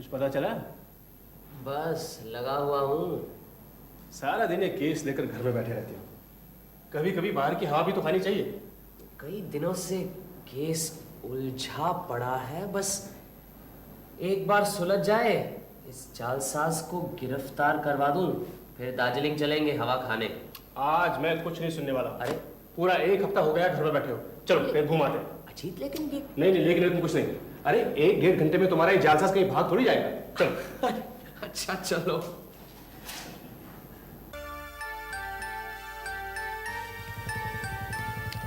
कुछ पता चला? बस लगा हुआ हूँ। सारा दिन ये केस लेकर घर में बैठे रहते हो। कभी कभी बाहर की हवा भी तो खानी चाहिए। कई दिनों से केस उलझा पड़ा है, बस एक बार सुलझ जाए, इस जालसाज को गिरफ्तार करवा दूं, फिर दार्जिलिंग चलेंगे हवा खाने। आज मैं कुछ नहीं सुनने वाला। अरे पूरा एक हफ्ता हो गया घर में बैठे हो। चलो फिर घुमाते हैं। अजीत, लेकिन ये नहीं नहीं, लेकिन कुछ नहीं। अरे 1-1.5 घंटे में तुम्हारा ये जालसाज कहीं भाग थोड़ी जाएगा। चलो। अच्छा चलो।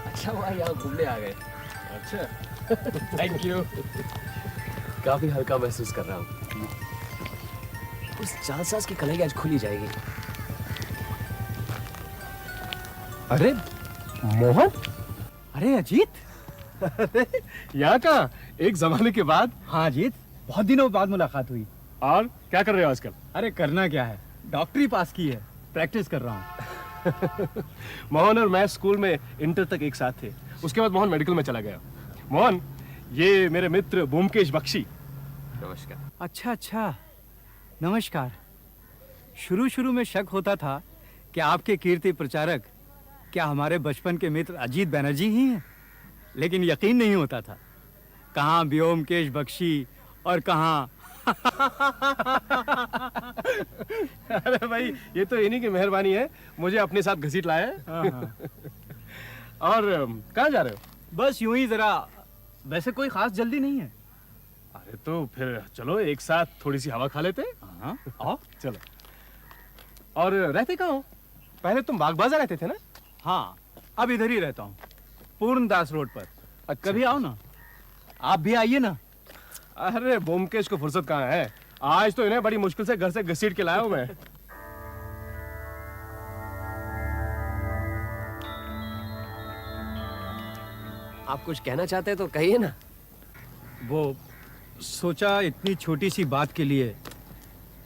अच्छा वहाँ यहाँ घूमने आ गए। अच्छा थैंक यू। काफी हल्का महसूस कर रहा हूँ। उस जालसाज की कलाई आज खुली जाएगी। अरे मोहन, अरे अजीत, अरे यहाँ कहाँ? एक जमाने के बाद। हाँ अजीत, बहुत दिनों बाद मुलाकात हुई। और क्या कर रहे हो आजकल? अरे करना क्या है, डॉक्टरी पास की है, प्रैक्टिस कर रहा हूँ। मोहन और मैं स्कूल में इंटर तक एक साथ थे। उसके बाद मोहन मेडिकल में चला गया। मोहन, ये मेरे मित्र ब्योमकेश बख्शी। नमस्कार। अच्छा अच्छा, नमस्कार। शुरू शुरू में शक होता था कि आपके कीर्ति प्रचारक क्या हमारे बचपन के मित्र अजीत बनर्जी ही हैं, लेकिन यकीन नहीं होता था। कहाँ ब्योमकेश बख्शी और कहाँ अरे भाई, ये तो इन्हीं की मेहरबानी है, मुझे अपने साथ घसीट लाया है। हाँ। और कहाँ जा रहे हो? बस यूं ही जरा, वैसे कोई खास जल्दी नहीं है। अरे तो फिर चलो एक साथ थोड़ी सी हवा खा लेते हैं। हाँ आओ। चलो। और रहते कहाँ हो? पहले तुम बाग बाजार रहते थे ना? हाँ, अब इधर ही रहता हूँ, पूर्णदास रोड पर। अच्छा। कभी आओ ना, आप भी आइए ना। अरे ब्योमकेश को फुर्सत कहाँ है? आज तो इन्हें बड़ी मुश्किल से घर से घसीट के लाया हूँ मैं। आप कुछ कहना चाहते हैं तो कहिए ना। वो सोचा इतनी छोटी सी बात के लिए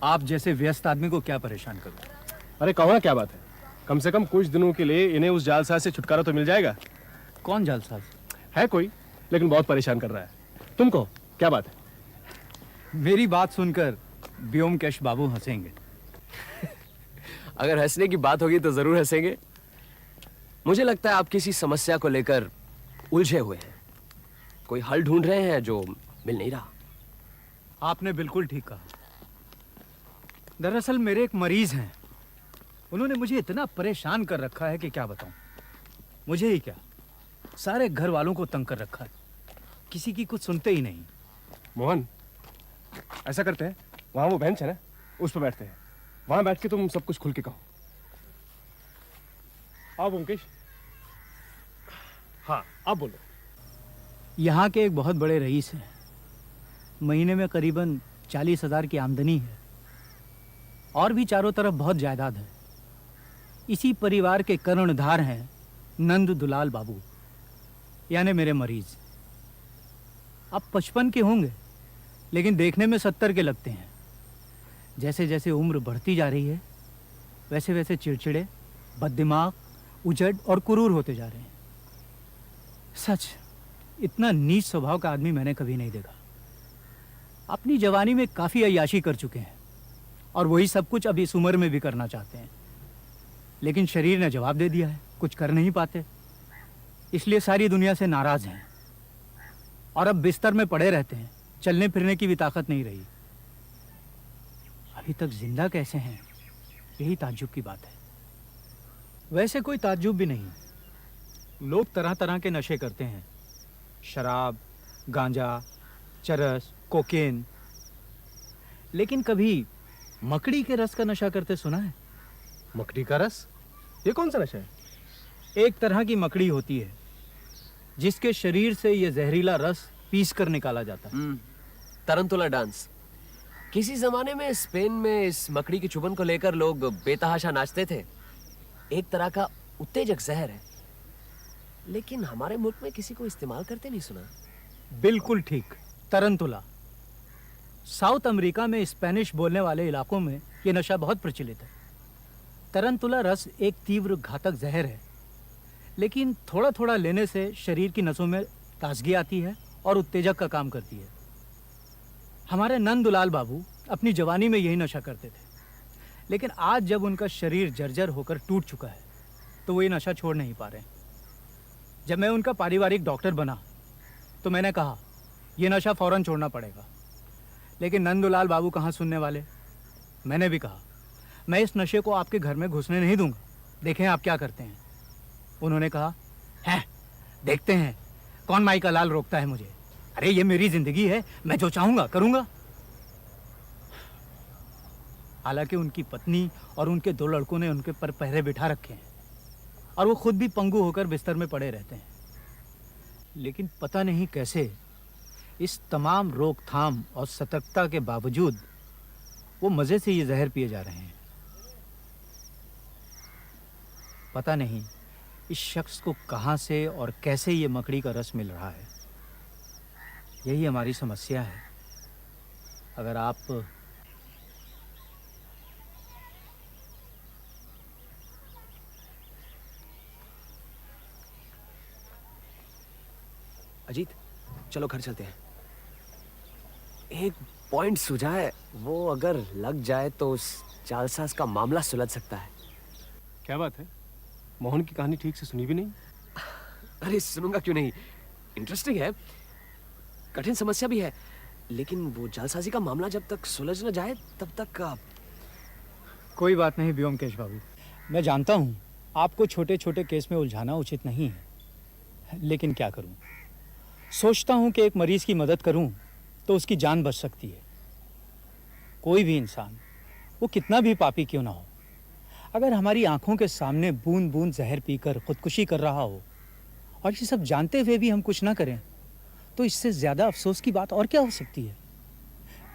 आप जैसे व्यस्त आदमी को क्या परेशान करूं। अरे कहो ना, क्या बात है? कम से कम कुछ दिनों के लिए इन्हें उस जालसाज से छुटकारा तो मिल जाएगा। कौन जालसाज? है कोई, लेकिन बहुत परेशान कर रहा है। तुम कहो क्या बात है? मेरी बात सुनकर ब्योमकेश बाबू हंसेंगे। अगर हंसने की बात होगी तो जरूर हंसेंगे। मुझे लगता है आप किसी समस्या को लेकर उलझे हुए हैं, कोई हल ढूंढ रहे हैं जो मिल नहीं रहा। आपने बिल्कुल ठीक कहा। दरअसल मेरे एक मरीज हैं, उन्होंने मुझे इतना परेशान कर रखा है कि क्या बताऊं। मुझे ही क्या, सारे घर वालों को तंग कर रखा है, किसी की कुछ सुनते ही नहीं। मोहन, ऐसा करते हैं, वहां वो बेंच है ना, उस पर बैठते हैं। वहां बैठ के तुम सब कुछ खुल के कहो। आओ ब्योमकेश। हाँ, आप बोलो। यहाँ के एक बहुत बड़े रईस हैं, महीने में करीबन 40,000 की आमदनी है, और भी चारों तरफ बहुत जायदाद है। इसी परिवार के कर्णधार हैं नंद दुलाल बाबू, यानी मेरे मरीज। अब 55 के होंगे, लेकिन देखने में 70 के लगते हैं। जैसे जैसे उम्र बढ़ती जा रही है, वैसे वैसे चिड़चिड़े, बददिमाग, उजड़ और कुरूर होते जा रहे हैं। सच, इतना नीच स्वभाव का आदमी मैंने कभी नहीं देखा। अपनी जवानी में काफ़ी अय्याशी कर चुके हैं, और वही सब कुछ अब इस उम्र में भी करना चाहते हैं, लेकिन शरीर ने जवाब दे दिया है, कुछ कर नहीं पाते। इसलिए सारी दुनिया से नाराज हैं, और अब बिस्तर में पड़े रहते हैं, चलने फिरने की भी ताकत नहीं रही। अभी तक जिंदा कैसे हैं, यही ताज्जुब की बात है। वैसे कोई ताज्जुब भी नहीं, लोग तरह तरह के नशे करते हैं, शराब, गांजा, चरस, कोकेन, लेकिन कभी मकड़ी के रस का नशा करते सुना है? मकड़ी का रस? ये कौन सा नशा है? एक तरह की मकड़ी होती है जिसके शरीर से यह जहरीला रस पीस कर निकाला जाता है। तरंतुला डांस। किसी जमाने में स्पेन में इस मकड़ी की चुभन को लेकर लोग बेतहाशा नाचते थे। एक तरह का उत्तेजक जहर है, लेकिन हमारे मुल्क में किसी को इस्तेमाल करते नहीं सुना। बिल्कुल ठीक, तरंतुला। साउथ अमेरिका में स्पेनिश बोलने वाले इलाकों में यह नशा बहुत प्रचलित है। तरंतुला रस एक तीव्र घातक जहर है, लेकिन थोड़ा थोड़ा लेने से शरीर की नसों में ताजगी आती है और उत्तेजक का काम करती है। हमारे नंदुलाल बाबू अपनी जवानी में यही नशा करते थे, लेकिन आज जब उनका शरीर जर्जर होकर टूट चुका है तो वो ये नशा छोड़ नहीं पा रहे हैं। जब मैं उनका पारिवारिक डॉक्टर बना तो मैंने कहा ये नशा फौरन छोड़ना पड़ेगा, लेकिन नंदुलाल बाबू कहाँ सुनने वाले। मैंने भी कहा मैं इस नशे को आपके घर में घुसने नहीं दूंगा, देखें आप क्या करते हैं। उन्होंने कहा है देखते हैं कौन माई का लाल रोकता है मुझे। अरे ये मेरी जिंदगी है, मैं जो चाहूंगा करूंगा। हालांकि उनकी पत्नी और उनके 2 लड़कों ने उनके पर पहरे बिठा रखे हैं और वो खुद भी पंगु होकर बिस्तर में पड़े रहते हैं, लेकिन पता नहीं कैसे इस तमाम रोकथाम और सतर्कता के बावजूद वो मजे से ये जहर पिए जा रहे हैं। पता नहीं इस शख्स को कहां से और कैसे ये मकड़ी का रस मिल रहा है। यही हमारी समस्या है। अगर आप अजीत, चलो घर चलते हैं। एक पॉइंट सूझा है, वो अगर लग जाए तो उस जालसाज का मामला सुलझ सकता है। क्या बात है? मोहन की कहानी ठीक से सुनी भी नहीं। अरे सुनूंगा क्यों नहीं, इंटरेस्टिंग है, कठिन समस्या भी है, लेकिन वो जालसाजी का मामला जब तक सुलझ न जाए तब तक कोई बात नहीं व्योमकेश बाबू, मैं जानता हूँ आपको छोटे छोटे केस में उलझाना उचित नहीं है, लेकिन क्या करूँ। सोचता हूँ कि एक मरीज की मदद करूँ तो उसकी जान बच सकती है। कोई भी इंसान, वो कितना भी पापी क्यों ना हो, अगर हमारी आंखों के सामने बूंद बूंद जहर पीकर खुदकुशी कर रहा हो और ये सब जानते हुए भी हम कुछ ना करें, तो इससे ज्यादा अफसोस की बात और क्या हो सकती है।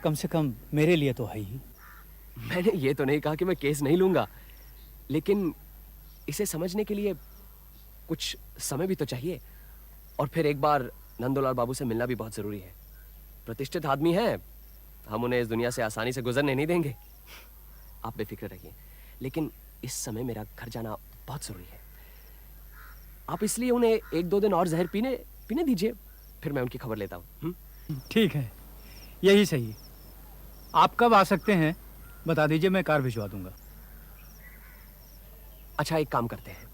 कम से कम मेरे लिए तो है ही। मैंने ये तो नहीं कहा कि मैं केस नहीं लूंगा, लेकिन इसे समझने के लिए कुछ समय भी तो चाहिए। और फिर एक बार नंदुलाल बाबू से मिलना भी बहुत जरूरी है। प्रतिष्ठित आदमी हैं, हम उन्हें इस दुनिया से आसानी से गुजरने नहीं देंगे। आप बेफिक्र रहिए, लेकिन इस समय मेरा घर जाना बहुत जरूरी है। आप इसलिए उन्हें 1-2 दिन और जहर पीने दीजिए, फिर मैं उनकी खबर लेता हूँ। ठीक है, यही सही। आप कब आ सकते हैं बता दीजिए, मैं कार भिजवा दूंगा। अच्छा, एक काम करते हैं,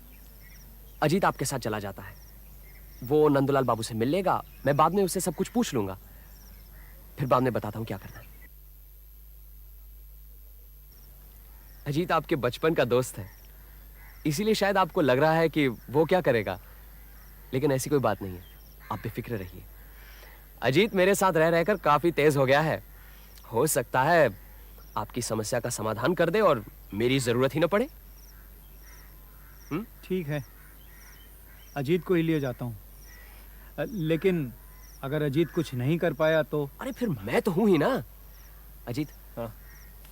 अजीत आपके साथ चला जाता है, वो नंदुलाल बाबू से मिल लेगा, मैं बाद में उससे सब कुछ पूछ लूंगा, फिर बाद में बताता हूं क्या करना है। अजीत आपके बचपन का दोस्त है, इसीलिए शायद आपको लग रहा है कि वो क्या करेगा, लेकिन ऐसी कोई बात नहीं है, आप बेफिक्र रहिए। अजीत मेरे साथ रह रहकर काफी तेज हो गया है, हो सकता है आपकी समस्या का समाधान कर दे और मेरी जरूरत ही न पड़े। ठीक है, अजीत को ही लिए जाता हूँ, लेकिन अगर अजीत कुछ नहीं कर पाया तो? अरे फिर मैं तो हूं ही ना। अजीत, हाँ,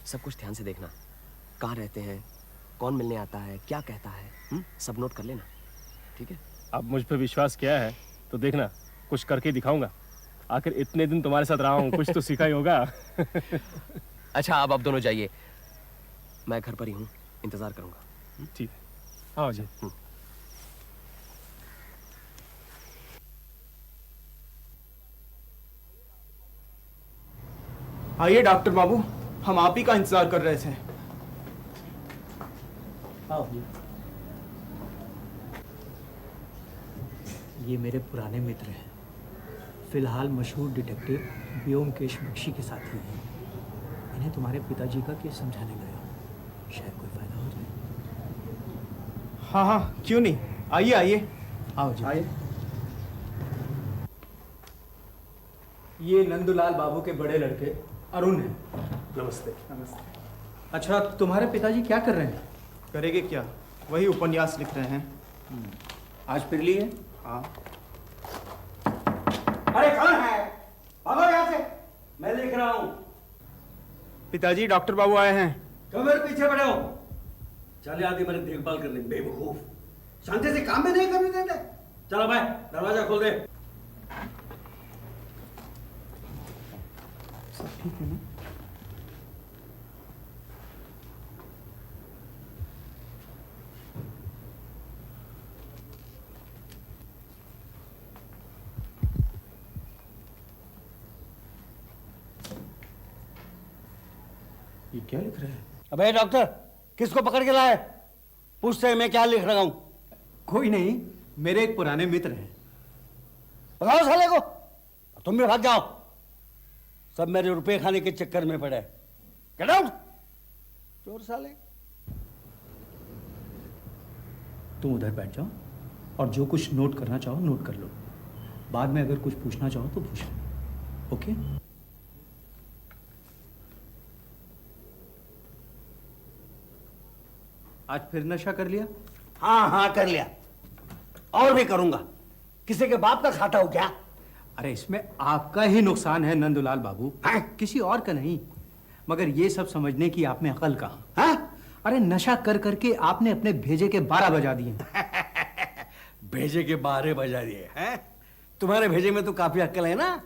सब कुछ ध्यान से देखना, कहाँ रहते हैं, कौन मिलने आता है, क्या कहता है, सब नोट कर लेना, ठीक है? अब मुझ पर विश्वास किया है तो देखना, कुछ करके दिखाऊंगा। आखिर इतने दिन तुम्हारे साथ रहा हूँ, कुछ तो सीखा ही होगा। अच्छा, अब आप दोनों जाइए, मैं घर पर ही हूँ, इंतजार करूंगा। ठीक है, आओ जी। आइए डॉक्टर बाबू, हम आप ही का इंतजार कर रहे थे। आओ। ये मेरे पुराने मित्र हैं, फिलहाल मशहूर डिटेक्टिव व्योमकेश बख्शी के साथी हैं। इन्हें तुम्हारे पिताजी का केस समझाने गया हूँ, शायद कोई फायदा हो जाए। हाँ हाँ, क्यों नहीं, आइए आइए। आओ जी। आइए। ये नंदुलाल बाबू के बड़े लड़के अरुण हैं। नमस्ते। नमस्ते। अच्छा, तुम्हारे पिताजी क्या कर रहे हैं? करेंगे क्या, वही उपन्यास लिख रहे हैं। आज फिर लिए? हाँ। अरे कौन है? भागो यहाँ से, मैं लिख रहा हूँ। पिताजी, डॉक्टर बाबू आए हैं। क्यों मेरे पीछे पड़े हो? चले आती मेरी देखभाल करने, बेवकूफ। शांति से काम भी नहीं करने देते। चलो भाई, दरवाजा खोल दे। सब ठीक है ना? ये क्या लिख रहे हैं? अबे डॉक्टर, किसको पकड़ के लाए? पूछते हैं मैं क्या लिख रहा हूं। कोई नहीं, मेरे एक पुराने मित्र हैं। भगाओ साले को, तुम भी भाग जाओ। सब मेरे रुपए खाने के चक्कर में पड़े। गेट आउट, चोर साले। तुम उधर बैठ जाओ और जो कुछ नोट करना चाहो नोट कर लो। बाद में अगर कुछ पूछना चाहो तो पूछ लो। ओके? आज फिर नशा कर लिया? हाँ हाँ कर लिया, और भी करूंगा। किसी के बाप का खाता हो क्या? अरे इसमें आपका ही नुकसान है नंदुलाल बाबू, हैं? किसी और का नहीं। मगर ये सब समझने की आप में अकल कहाँ? हाँ? अरे नशा कर करके आपने अपने भेजे के 12 बजा दिए। भेजे के 12 बजा दिए हैं? तुम्हारे भेजे में तो काफी अक्ल है ना,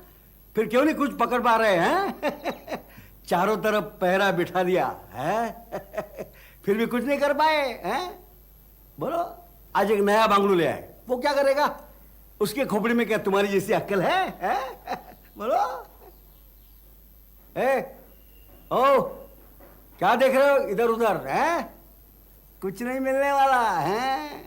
फिर क्यों नहीं कुछ पकड़ पा रहे हैं? चारों तरफ पहरा बिठा दिया है, फिर भी कुछ नहीं कर पाए हैं? बोलो, आज एक नया बांगलू ले आए, वो क्या करेगा? उसके खोपड़ी में क्या तुम्हारी जैसी अक्ल है? बोलो। ओ, क्या देख रहे हो इधर उधर? हैं? कुछ नहीं मिलने वाला है।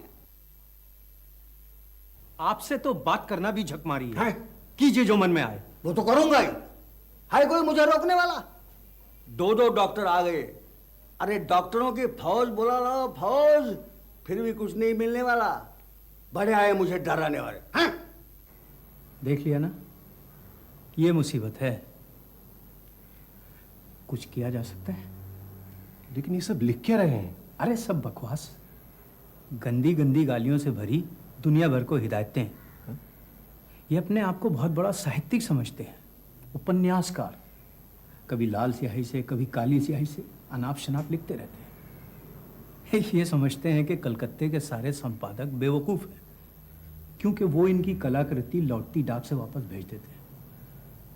आपसे तो बात करना भी झक मारी है। हैं? कीजिए जो मन में आए। वो तो करूंगा ही, है कोई मुझे रोकने वाला? दो डॉक्टर आ गए। अरे डॉक्टरों की फौज बुला लो, फौज, फिर भी कुछ नहीं मिलने वाला। बड़े आए मुझे डराने वाले हैं? देख लिया ना, ये मुसीबत है। कुछ किया जा सकता है? लेकिन ये सब लिख क्या रहे हैं? अरे सब बकवास, गंदी गंदी गालियों से भरी दुनिया भर को हिदायतें हैं। ये अपने आप को बहुत बड़ा साहित्यिक समझते हैं, उपन्यासकार। कभी लाल स्याही से कभी काली स्याही से अनाप शनाप लिखते रहते हैं। ये समझते हैं कि कलकत्ते के सारे संपादक बेवकूफ़ हैं, क्योंकि वो इनकी कलाकृति लौटती डाक से वापस भेज देते हैं।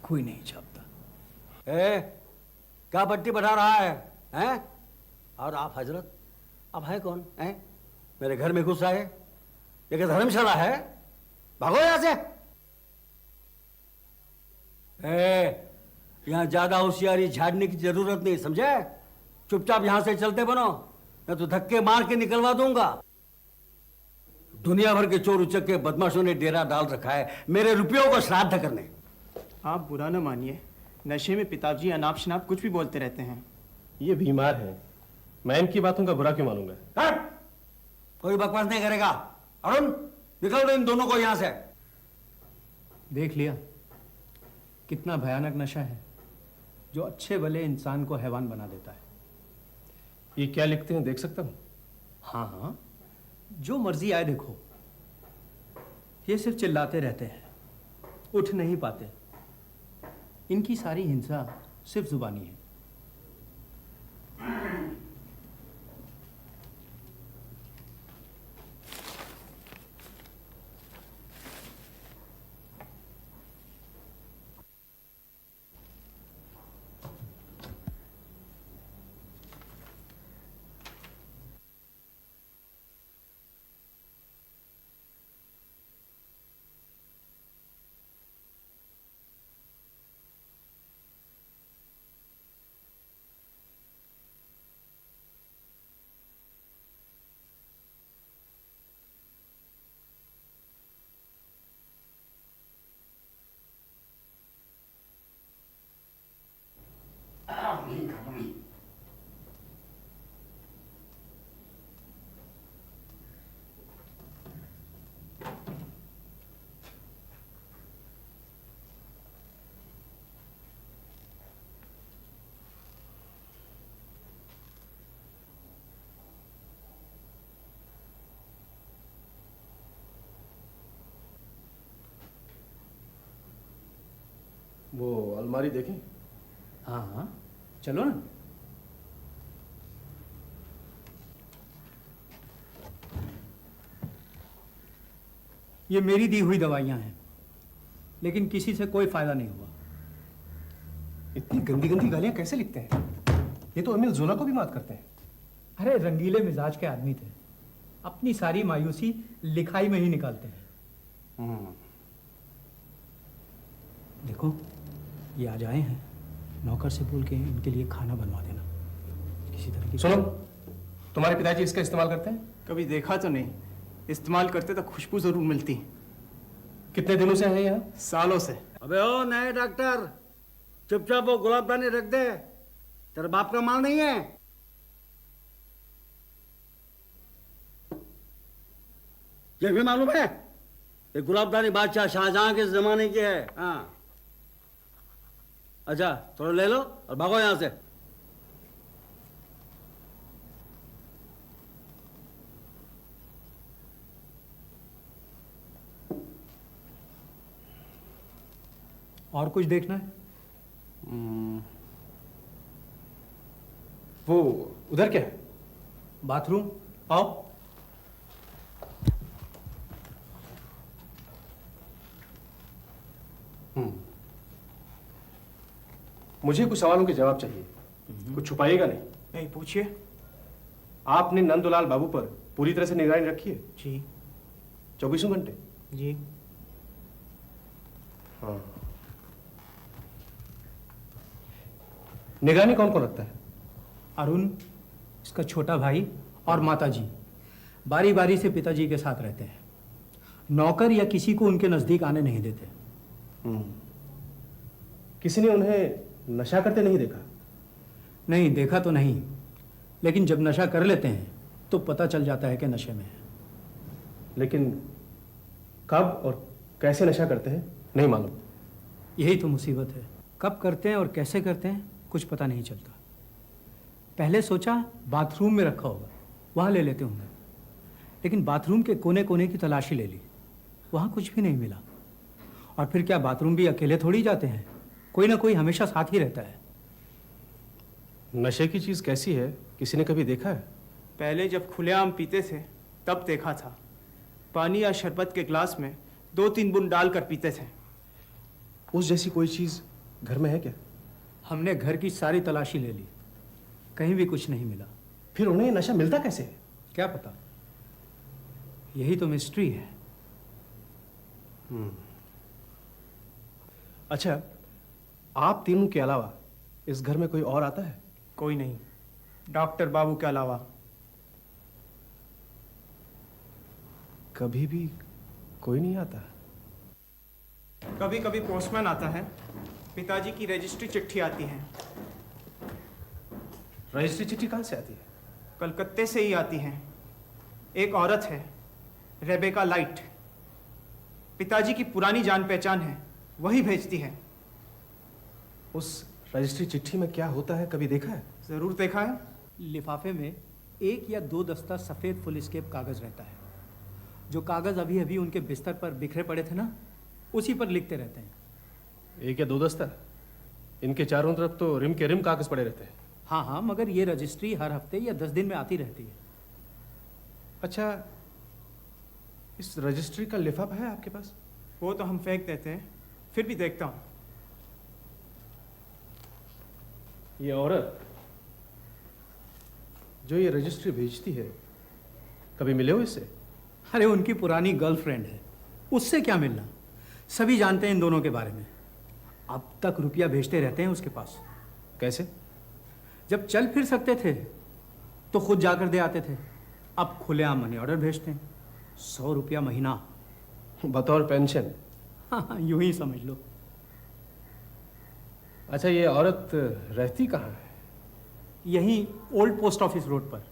कोई नहीं छापता। क्या पट्टी बढ़ा रहा है? हैं? और आप हजरत, आप है कौन? हैं? मेरे घर में घुस आए? ये क्या धर्मशाला है? भागो यहां से। यहां ज्यादा होशियारी झाड़ने की जरूरत नहीं, समझे? चुपचाप यहां से चलते बनो, मैं तो धक्के मार के निकलवा दूंगा। दुनिया भर के चोर उचक्के बदमाशों ने डेरा डाल रखा है मेरे रुपयों को श्राद्ध करने। आप बुरा न मानिए, नशे में पिताजी अनाप शनाप कुछ भी बोलते रहते हैं। ये बीमार है, मैं इनकी बातों का बुरा क्यों मानूंगा? हट! कोई बकवास नहीं करेगा। अरुण, निकल दो इन दोनों को यहां से। देख लिया कितना भयानक नशा है, जो अच्छे भले इंसान को हैवान बना देता है। ये क्या लिखते हैं, देख सकता हूं? हाँ हाँ, जो मर्जी आए देखो। ये सिर्फ चिल्लाते रहते हैं, उठ नहीं पाते। इनकी सारी हिंसा सिर्फ जुबानी है। वो अलमारी देखें? हाँ हाँ, चलो ना। ये मेरी दी हुई दवाइयां हैं, लेकिन किसी से कोई फायदा नहीं हुआ। इतनी गंदी गंदी गालियां कैसे लिखते हैं? ये तो अमील जोला को भी मात करते हैं। अरे रंगीले मिजाज के आदमी थे, अपनी सारी मायूसी लिखाई में ही निकालते हैं। देखो, ये आज आए हैं, नौकर से बोल के इनके लिए खाना बनवा देना। किसी तरह की। सुनो, तुम्हारे पिताजी इसका इस्तेमाल करते हैं? कभी देखा तो नहीं, इस्तेमाल करते तो खुशबू जरूर मिलती। कितने दिनों से है यहाँ? सालों से। अबे ओ नए डॉक्टर, चुपचाप वो गुलाबदानी रख दे, तेरे बाप का माल नहीं है। ये भी मालूम है, ये गुलाबदानी बादशाह शाहजहां के जमाने की है। हाँ, अच्छा थोड़ा ले लो और भागो यहां से। और कुछ देखना है? वो उधर क्या है? बाथरूम, आओ। मुझे कुछ सवालों के जवाब चाहिए। कुछ छुपाइएगा नहीं। नहीं, पूछिए। आपने नंदलाल बाबू पर पूरी तरह से निगरानी रखी है? जी। 24 घंटे? जी। हाँ। निगरानी कौन कौन रखता है? अरुण, इसका छोटा भाई और माताजी बारी बारी से पिताजी के साथ रहते हैं। नौकर या किसी को उनके नजदीक आने नहीं देते। किसी ने उन्हें नशा करते नहीं देखा? नहीं, देखा तो नहीं, लेकिन जब नशा कर लेते हैं तो पता चल जाता है कि नशे में है। लेकिन कब और कैसे नशा करते हैं नहीं मालूम। यही तो मुसीबत है, कब करते हैं और कैसे करते हैं कुछ पता नहीं चलता। पहले सोचा बाथरूम में रखा होगा, वहाँ ले लेते होंगे, लेकिन बाथरूम के कोने कोने की तलाशी ले ली, वहाँ कुछ भी नहीं मिला। और फिर क्या बाथरूम भी अकेले थोड़ी जाते हैं, कोई ना कोई हमेशा साथ ही रहता है। नशे की चीज कैसी है, किसी ने कभी देखा है? पहले जब खुलेआम पीते थे तब देखा था। पानी या शरबत के ग्लास में 2-3 बूंद डालकर पीते थे। उस जैसी कोई चीज घर में है क्या? हमने घर की सारी तलाशी ले ली, कहीं भी कुछ नहीं मिला। फिर उन्हें ये नशा मिलता कैसे है? क्या पता, यही तो मिस्ट्री है। अच्छा, आप तीनों के अलावा इस घर में कोई और आता है? कोई नहीं, डॉक्टर बाबू के अलावा। कभी भी कोई नहीं आता? कभी कभी पोस्टमैन आता है, पिताजी की रजिस्ट्री चिट्ठी आती है। रजिस्ट्री चिट्ठी कहाँ से आती है? कलकत्ते से ही आती है। एक औरत है, रेबेका लाइट, पिताजी की पुरानी जान पहचान है, वही भेजती है। उस रजिस्ट्री चिट्ठी में क्या होता है, कभी देखा है? जरूर देखा है। लिफाफे में 1 या 2 दस्ता सफ़ेद फुल स्केप कागज़ रहता है। जो कागज़ अभी अभी उनके बिस्तर पर बिखरे पड़े थे ना, उसी पर लिखते रहते हैं। 1 या 2 दस्ता? इनके चारों तरफ तो रिम के रिम कागज पड़े रहते हैं। हाँ हाँ, मगर ये रजिस्ट्री हर हफ्ते या 10 दिन में आती रहती है। अच्छा, इस रजिस्ट्री का लिफाफा है आपके पास? वो तो हम फेंक देते हैं, फिर भी देखता हूँ। ये औरत जो ये रजिस्ट्री भेजती है, कभी मिले हो इससे? अरे उनकी पुरानी गर्लफ्रेंड है, उससे क्या मिलना। सभी जानते हैं इन दोनों के बारे में। अब तक रुपया भेजते रहते हैं उसके पास। कैसे? जब चल फिर सकते थे तो खुद जाकर दे आते थे, अब खुलेआम मनी ऑर्डर भेजते हैं। 100 रुपया महीना। बतौर पेंशन? हाँ, यूं ही समझ लो। अच्छा, ये औरत रहती कहाँ है? यहीं ओल्ड पोस्ट ऑफिस रोड पर।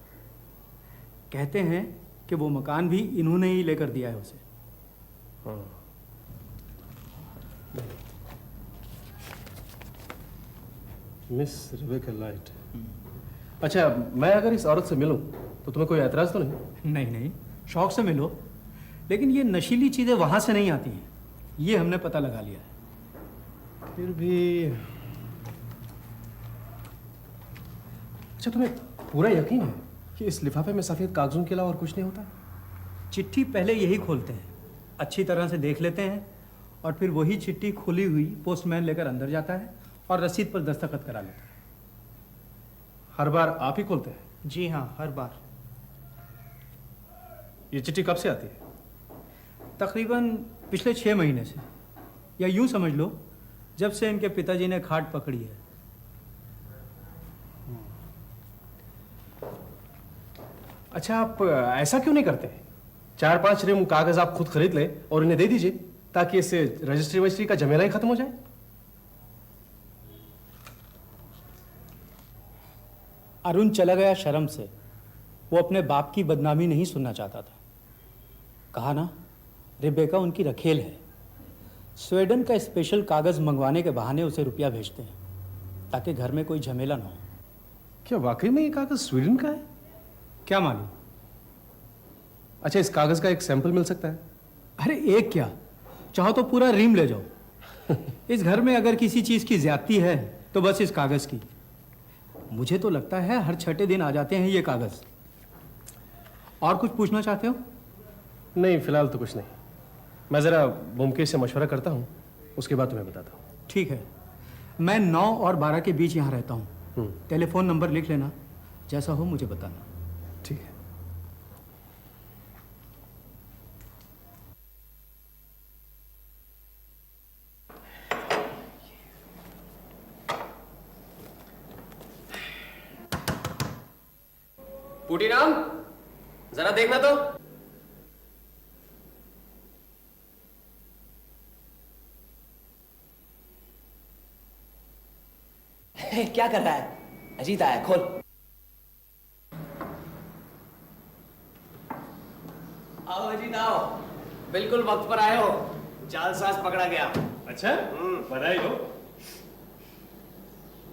कहते हैं कि वो मकान भी इन्होंने ही लेकर दिया है उसे। हाँ। Miss Rebecca light. अच्छा, मैं अगर इस औरत से मिलूं तो तुम्हें कोई ऐतराज तो नहीं? नहीं नहीं, शौक से मिलो, लेकिन ये नशीली चीज़ें वहाँ से नहीं आती हैं, ये हमने पता लगा लिया है। फिर भी अच्छा, तुम्हें पूरा यकीन है कि इस लिफाफे में सफ़ेद कागजों के अलावा और कुछ नहीं होता? चिट्ठी पहले यही खोलते हैं, अच्छी तरह से देख लेते हैं, और फिर वही चिट्ठी खुली हुई पोस्टमैन लेकर अंदर जाता है और रसीद पर दस्तखत करा लेता है। हर बार आप ही खोलते हैं? जी हाँ, हर बार। ये चिट्ठी कब से आती है? तकरीबन पिछले 6 महीने से, या यूं समझ लो जब से इनके पिताजी ने खाट पकड़ी है। अच्छा, आप ऐसा क्यों नहीं करते? 4-5 रिम कागज आप खुद खरीद ले और इन्हें दे दीजिए, ताकि इससे रजिस्ट्री वजिस्ट्री का झमेला ही खत्म हो जाए। अरुण चला गया शर्म से। वो अपने बाप की बदनामी नहीं सुनना चाहता था। कहा ना, रिबेका उनकी रखेल है। स्वीडन का स्पेशल कागज मंगवाने के बहाने उसे रुपया भेजते हैं, ताकि घर में कोई झमेला ना हो। क्या वाकई में ये कागज स्वीडन का है? क्या मालूम? अच्छा, इस कागज का एक सैंपल मिल सकता है? अरे एक क्या, चाहो तो पूरा रीम ले जाओ। इस घर में अगर किसी चीज की ज्यादती है तो बस इस कागज की। मुझे तो लगता है हर छठे दिन आ जाते हैं ये कागज। और कुछ पूछना चाहते हो? नहीं, फिलहाल तो कुछ नहीं। मैं जरा ब्योमकेश से मशवरा करता हूँ, उसके बाद तुम्हें बताता हूँ। ठीक है, मैं 9 और 12 के बीच यहाँ रहता हूँ। टेलीफोन नंबर लिख लेना, जैसा हो मुझे बताना। ठीक है। पुटीराम, जरा देखना तो। क्या कर रहा है? अजीत आया, खोल। आओ अजीत आओ, बिल्कुल वक्त पर आए हो। जालसाज पकड़ा गया। अच्छा, बधाई हो।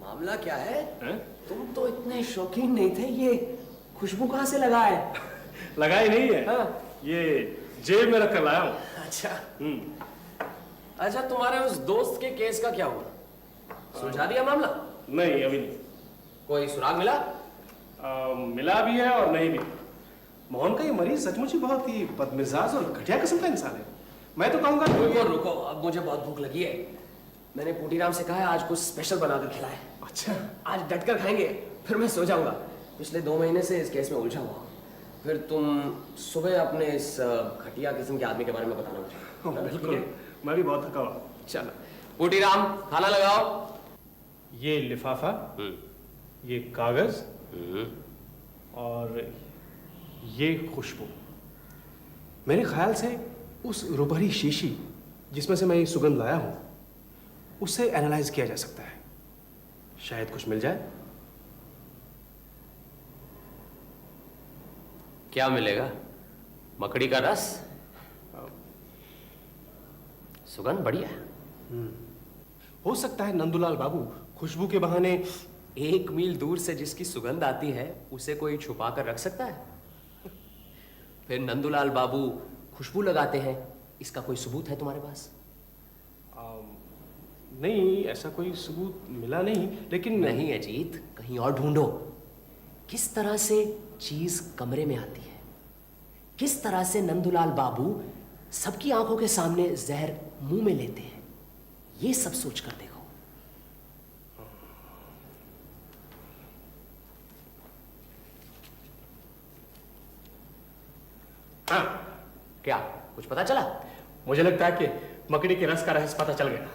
मामला क्या है? हैं? तुम तो इतने शौकीन नहीं थे, ये खुशबू कहां से लगा है? लगाई नहीं है। हाँ। ये जेब में रखकर लाया हूँ। अच्छा। अच्छा, तुम्हारे उस दोस्त के केस का क्या हुआ? सुलझा दिया मामला? नहीं, अभी नहीं। कोई सुराग मिला? मिला भी है और नहीं भी। मोहन का ये मरीज सचमुच ही बहुत ही बदमिजाज और घटिया किस्म का इंसान है। मैं तो कहूंगा रुको रुको, अब मुझे बहुत भूख लगी है। मैंने पुटीराम से कहा है आज कुछ स्पेशल बनाकर खिलाए। अच्छा, आज डटकर खाएंगे, फिर मैं सो जाऊंगा। पिछले 2 महीने से इस केस में उलझा हुआ। फिर तुम सुबह अपने इस घटिया किस्म के आदमी के बारे में बताना मुझे। बिल्कुल। मैं भी बहुत थका हुआ। चलो पुटीराम, खाना लगाओ। ये लिफाफा, ये कागज और ये खुशबू। मेरे ख्याल से उस रुपहरी शीशी जिसमें से मैं ये सुगंध लाया हूं, उससे एनालाइज किया जा सकता है। शायद कुछ मिल जाए। क्या मिलेगा? मकड़ी का रस? सुगंध बढ़िया है। हो सकता है नंदूलाल बाबू खुशबू के बहाने 1 मील दूर से जिसकी सुगंध आती है उसे कोई छुपा कर रख सकता है? फिर नंदूलाल बाबू खुशबू लगाते हैं, इसका कोई सबूत है तुम्हारे पास? नहीं, ऐसा कोई सबूत मिला नहीं, लेकिन नहीं अजीत, कहीं और ढूंढो। किस तरह से चीज कमरे में आती है, किस तरह से नंदूलाल बाबू सबकी आंखों के सामने जहर मुंह में लेते हैं, ये सब सोच कर देखो। हाँ, क्या कुछ पता चला? मुझे लगता है कि मकड़ी के रस का रहस्य पता चल गया।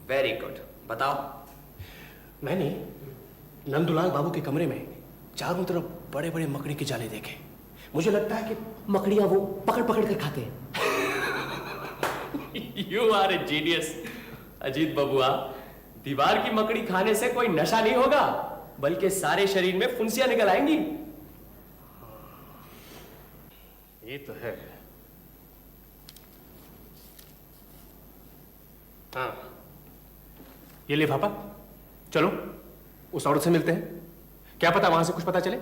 वेरी गुड, बताओ। मैंने नंदूलाल बाबू के कमरे में चारों तरफ बड़े बड़े मकड़ी के जाले देखे। मुझे लगता है कि मकड़ियां वो पकड़ पकड़ कर खाते हैं। You are a genius Ajit बबुआ। दीवार की मकड़ी खाने से कोई नशा नहीं होगा, बल्कि सारे शरीर में फुंसियां निकल आएंगी। ये तो है। हाँ, ये लिफाफा। चलो उस औरत से मिलते हैं, क्या पता वहां से कुछ पता चले।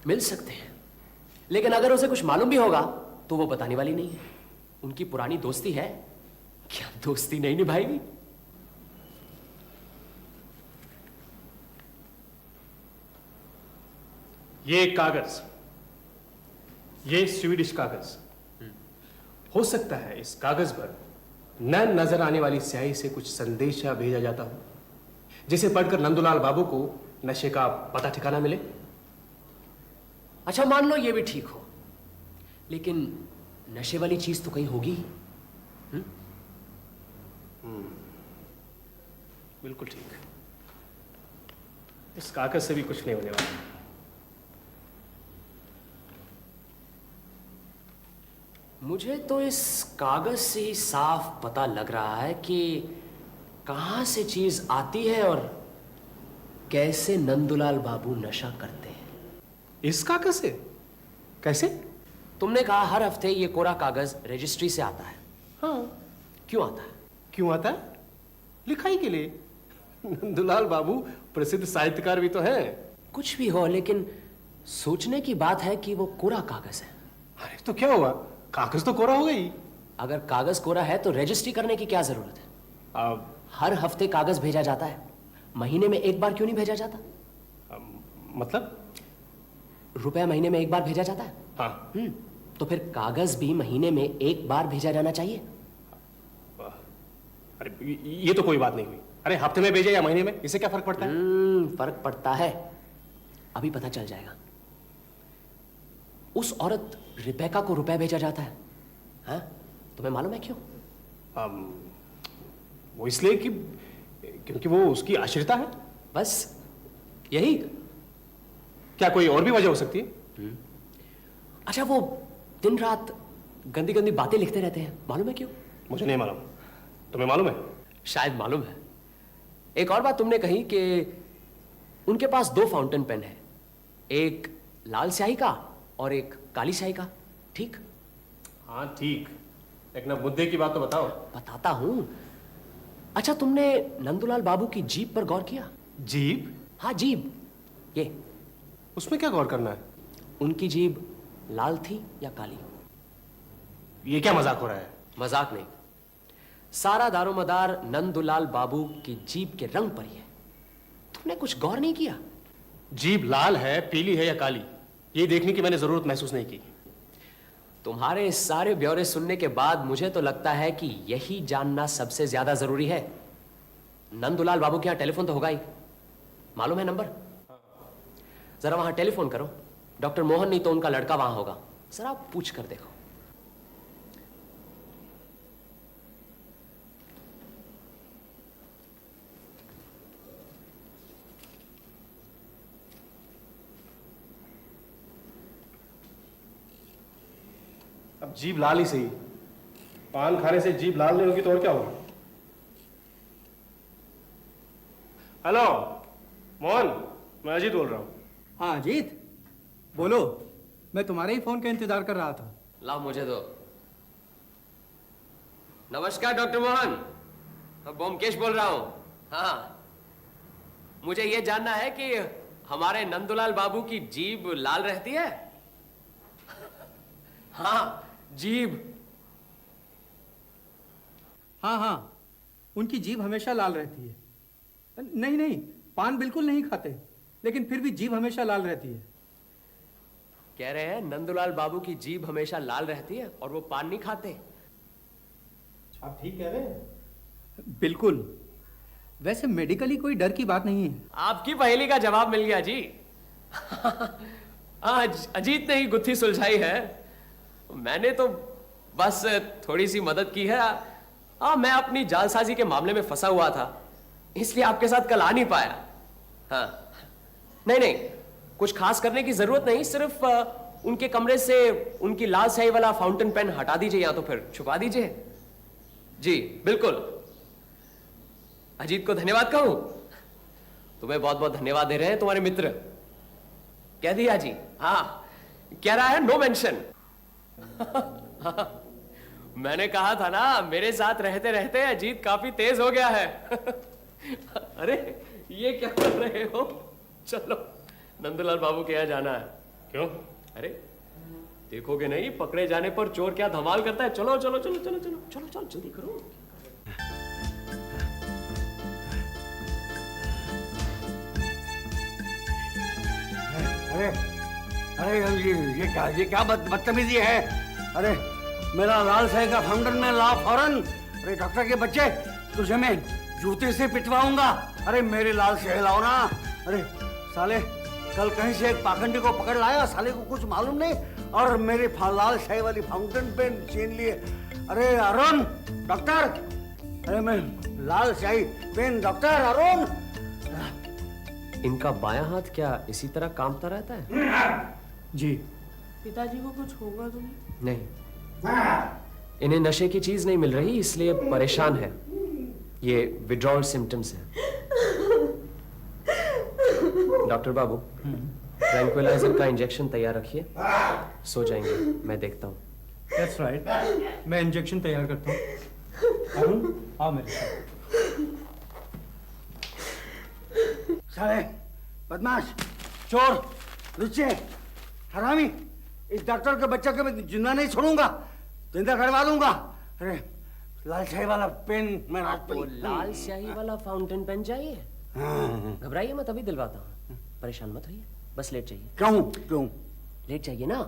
मिल सकते हैं, लेकिन अगर उसे कुछ मालूम भी होगा तो वो बताने वाली नहीं है। उनकी पुरानी दोस्ती है, क्या दोस्ती नहीं निभाएगी? ये कागज, ये स्वीडिश कागज। हो सकता है इस कागज पर न नजर आने वाली स्याही से कुछ संदेशा भेजा जाता हो, जिसे पढ़कर नंदूलाल बाबू को नशे का पता ठिकाना मिले। अच्छा, मान लो ये भी ठीक हो, लेकिन नशे वाली चीज तो कहीं होगी ही। बिल्कुल ठीक। इस कागज से भी कुछ नहीं होने वाला। मुझे तो इस कागज से ही साफ पता लग रहा है कि कहां से चीज आती है और कैसे नंदुलाल बाबू नशा करते हैं। इस कागज से? कैसे? तुमने कहा हर हफ्ते ये कोरा कागज रजिस्ट्री से आता है। हाँ। क्यों आता है? क्यों आता है? लिखाई के लिए। नंदुलाल बाबू प्रसिद्ध साहित्यकार भी तो हैं। कुछ भी हो, लेकिन सोचने की बात है कि वो कोरा कागज है। अरे तो क्या हुआ, कागज तो कोरा हो गई। अगर कागज कोरा है तो रजिस्ट्री करने की क्या जरूरत है? हर हफ्ते कागज भेजा जाता है, महीने में एक बार क्यों नहीं भेजा जाता? मतलब? रुपया महीने में एक बार भेजा जाता है। हाँ। तो फिर कागज भी महीने में एक बार भेजा जाना चाहिए। अरे ये तो कोई बात नहीं हुई। अरे हफ्ते में भेजे या महीने में, इससे क्या फर्क पड़ता है? फर्क पड़ता है, अभी पता चल जाएगा। उस औरत रिबेका को रुपया भेजा जाता है, हाँ? तुम्हें मालूम है क्यों? वो इसलिए कि क्योंकि वो उसकी आश्रिता है। बस यही? क्या कोई और भी वजह हो सकती है? अच्छा, वो दिन रात गंदी गंदी बातें लिखते रहते हैं, मालूम है क्यों? मुझे नहीं मालूम, तुम्हें मालूम है? शायद मालूम है। एक और बात तुमने कही कि उनके पास 2 फाउंटेन पेन है, एक लाल स्याही का और एक काली स्याही का, ठीक? हाँ ठीक, लेकिन अब मुद्दे की बात तो बताओ। बताता हूं। अच्छा, तुमने नंदुलाल बाबू की जीभ पर गौर किया? जीभ? हाँ, जीभ। ये उसमें क्या गौर करना है? उनकी जीभ लाल थी या काली? ये क्या मजाक हो रहा है? मजाक नहीं, सारा दारोमदार नंदुलाल बाबू की जीभ के रंग पर ही है। तुमने कुछ गौर नहीं किया? जीभ लाल है, पीली है या काली, ये देखने की मैंने जरूरत महसूस नहीं की। तुम्हारे सारे ब्यौरे सुनने के बाद मुझे तो लगता है कि यही जानना सबसे ज्यादा जरूरी है। नंदुलाल बाबू के यहां टेलीफोन तो होगा ही, मालूम है नंबर? जरा वहां टेलीफोन करो। डॉक्टर मोहन नहीं तो उनका लड़का वहां होगा, जरा पूछ कर देखो। अब जीभ लाल ही सही, पान खाने से जीभ लाल नहीं होगी तो और क्या होगा? हेलो मोहन, मैं अजीत बोल रहा हूँ। हाँ अजीत, बोलो। मैं तुम्हारे ही फोन का इंतजार कर रहा था। लाओ मुझे दो। नमस्कार डॉक्टर मोहन, मैं बोमकेश बोल रहा हूं। हाँ, मुझे यह जानना है कि हमारे नंदुलाल बाबू की जीभ लाल रहती है? हाँ, जीभ। हाँ हाँ, उनकी जीभ हमेशा लाल रहती है। नहीं नहीं, पान बिल्कुल नहीं खाते, लेकिन फिर भी जीभ हमेशा लाल रहती है। कह रहे हैं नंदुलाल बाबू की जीभ हमेशा लाल रहती है और वो पान नहीं खाते। आप ठीक कह रहे हैं? बिल्कुल। वैसे मेडिकली कोई डर की बात नहीं है। आपकी पहेली का जवाब मिल गया जी। आज अजीत ने ही गुत्थी सुलझाई है, मैंने तो बस थोड़ी सी मदद की है। मैं अपनी जालसाजी के मामले में फंसा हुआ था, इसलिए आपके साथ कल आ नहीं पाया। हाँ, नहीं नहीं, कुछ खास करने की जरूरत नहीं, सिर्फ उनके कमरे से उनकी लाल स्याही वाला फाउंटेन पेन हटा दीजिए या तो फिर छुपा दीजिए। जी बिल्कुल। अजीत को धन्यवाद कहूं? तुम्हें बहुत बहुत धन्यवाद दे रहे हैं तुम्हारे मित्र। कह दिया जी। हाँ, कह रहा है नो मेंशन। मैंने कहा था ना, मेरे साथ रहते रहते अजीत काफी तेज हो गया है। अरे ये क्या कर रहे हो? चलो नंदुलाल बाबू के यहाँ जाना है। क्यों? अरे देखोगे नहीं, पकड़े जाने पर चोर क्या धमाल करता है। चलो चलो चलो चलो चलो चलो चलो, जल्दी करो। अरे अरे ये क्या बदतमीजी है? अरे मेरा लाल स्याही का फाउंटेन में ला फौरन। अरे डॉक्टर के बच्चे, तुझे मैं जूते से पिटवाऊंगा। अरे मेरी लाल स्याही लाओ ना। अरे साले, कल कहीं से एक पाखंडी को पकड़ लाया, साले को कुछ मालूम नहीं, और मेरी लाल स्याही वाली फाउंटेन पेन छीन लिए। अरे अरुण डॉक्टर, अरे मैं लाल स्याही पेन डॉक्टर अरुण। इनका बायां हाथ क्या इसी तरह कांपता रहता है? जी। पिताजी को कुछ होगा तो नहीं? नहीं, इन्हें नशे की चीज नहीं मिल रही, इसलिए परेशान है। ये विड्रॉल सिम्टम्स है। डॉक्टर बाबू, ट्रैंक्विलाइजर का इंजेक्शन तैयार रखिए, सो जाएंगे, मैं देखता हूँ। दैट्स राइट, मैं इंजेक्शन तैयार करता हूँ। अरुण, आओ मेरे साथ। साले बदमाश, चोर, लुच्चे, हरामी, इस डॉक्टर के बच्चे को मैं जिंदा नहीं छोड़ूंगा, जिंदा करवा दूंगा। अरे लाल शाही वाला पेन मैं रात वो लाल स्याही वाला फाउंटेन पेन चाहिए? घबराइए मत, अभी दिलवाता हूँ। परेशान मत होइए, बस लेट चाहिए। क्यों क्यों? लेट चाहिए ना,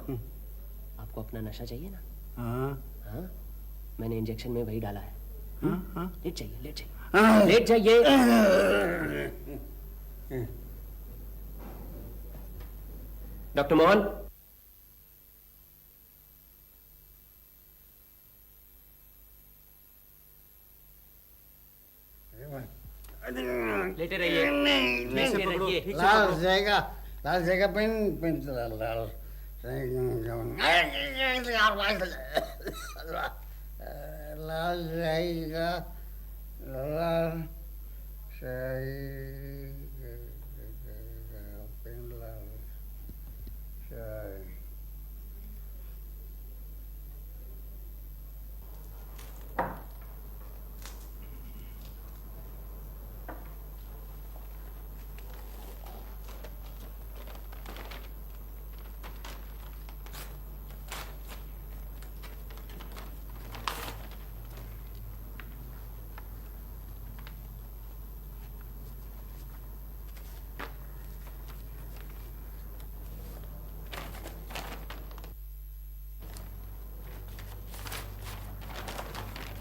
आपको अपना नशा चाहिए ना? हाँ, मैंने इंजेक्शन में वही डाला है। लेट चाहिए, लेट चाहिए, लेट चाहिए। डॉक्टर मोहन, लेटे रहिए, ठीक से रखिए। लाल जाएगा पेन पेन लाल लाल जाएगा लाल पेन लाल शाही।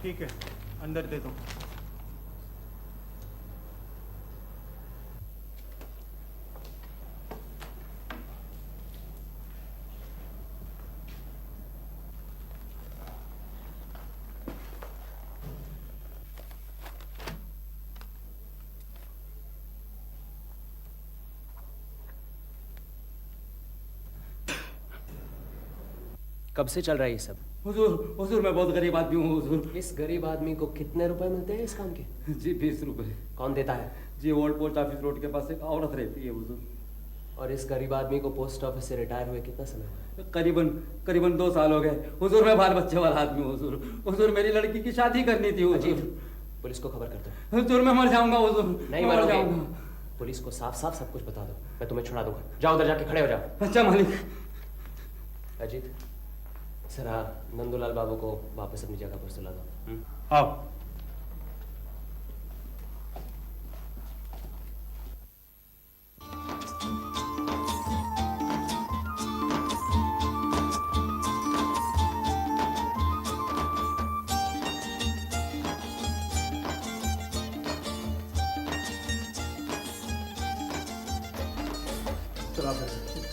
ठीक है, अंदर दे दो। कब से चल रहा है ये सब? हुजूर हुजूर मैं बहुत गरीब आदमी हूँ हुजूर। इस गरीब आदमी को कितने रुपए मिलते हैं इस काम के? जी 20 रुपए। कौन देता है? जी ओल्ड पोस्ट ऑफिस रोड के पास एक औरत रहती है हुजूर। और इस गरीब आदमी को पोस्ट ऑफिस से रिटायर हुए कितना समय हुआ? करीबन करीबन 2 साल हो गए हुजूर। मैं बाल बच्चे वाला आदमी हूँ हुजूर। हुजूर मेरी लड़की की शादी करनी थी हुजूर। अजीत, पुलिस को खबर कर दो। हुजूर मैं मर जाऊंगा हुजूर। नहीं मैं मर मरोगे। जाऊंगा। पुलिस को साफ साफ सब कुछ बता दो, मैं तुम्हें छुड़ा दूंगा। जाओ उधर जाके खड़े हो जाओ। अच्छा मालिक। अजीत, जरा नंदूलाल बाबू को वापस अपनी जगह पर सुला दो। आओ।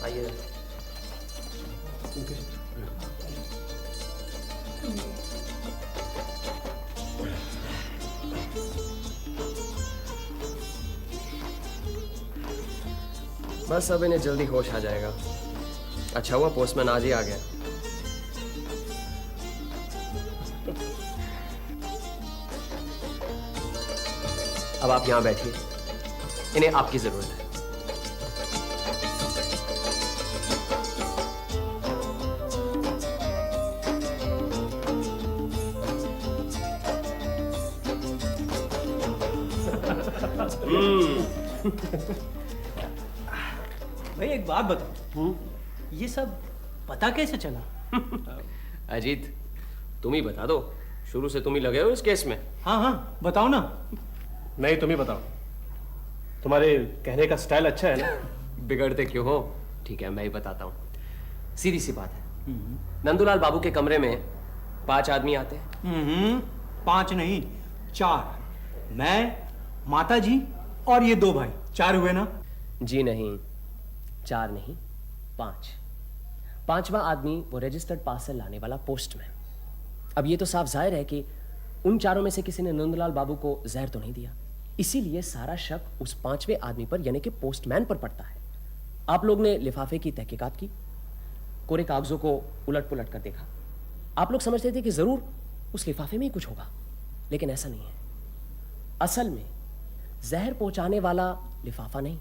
आइए। बस अब इन्हें जल्दी होश आ जाएगा। अच्छा हुआ पोस्टमैन आज ही आ गया। अब आप यहां बैठिए, इन्हें आपकी जरूरत है। भाई एक बात बताओ, ये सब पता कैसे चला? अजीत, तुम ही बता दो, शुरू से तुम ही लगे हो इस केस में। हाँ हाँ बताओ ना। नहीं, तुम ही बताओ, तुम्हारे कहने का स्टाइल अच्छा है ना। बिगड़ते क्यों हो? ठीक है, मैं ही बताता हूँ। सीधी सी बात है, नंदूलाल बाबू के कमरे में 5 आदमी आते हैं। 5 नहीं 4, मैं, माता जी और ये 2 भाई, 4 हुए ना? जी नहीं, 4 नहीं, 5। 5वां आदमी वो रजिस्टर्ड पार्सल लाने वाला पोस्टमैन। अब ये तो साफ जाहिर है कि उन 4 में से किसी ने नंदलाल बाबू को जहर तो नहीं दिया, इसीलिए सारा शक उस 5वें आदमी पर यानी कि पोस्टमैन पर पड़ता है। आप लोग ने लिफाफे की तहकीकात की, कोरे कागजों को उलट पुलट कर देखा, आप लोग समझते थे कि जरूर उस लिफाफे में ही कुछ होगा, लेकिन ऐसा नहीं है। असल में जहर पहुंचाने वाला लिफाफा नहीं,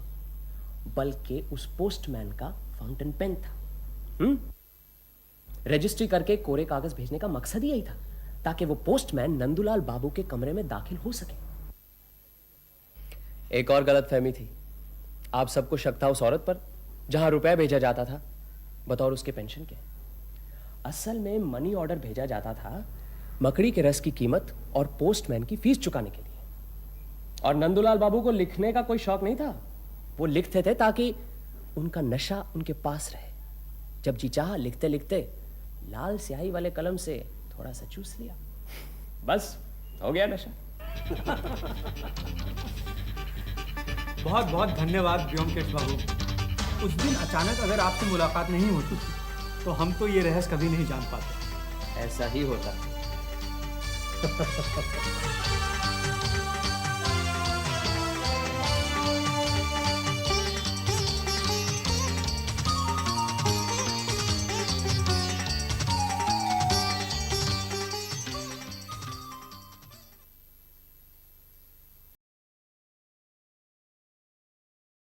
बल्कि उस पोस्टमैन का फाउंटेन पेन था। रजिस्ट्री करके कोरे कागज भेजने का मकसद ही यही था, ताकि वो पोस्टमैन नंदूलाल बाबू के कमरे में दाखिल हो सके। एक और गलतफहमी थी। आप सबको शक था उस औरत पर, जहां रुपया भेजा जाता था बतौर उसके पेंशन के। असल में मनी ऑर्डर भेजा जाता था मकड़ी के रस की कीमत और पोस्टमैन की फीस चुकाने के लिए। और नंदूलाल बाबू को लिखने का कोई शौक नहीं था, वो लिखते थे ताकि उनका नशा उनके पास रहे। जब जी चाहा लिखते लिखते लाल स्याही वाले कलम से थोड़ा सा चूस लिया, बस हो गया नशा। बहुत बहुत धन्यवाद व्योमकेश बाबू। उस दिन अचानक अगर आपसे मुलाकात नहीं होती तो हम तो ये रहस्य कभी नहीं जान पाते। ऐसा ही होता।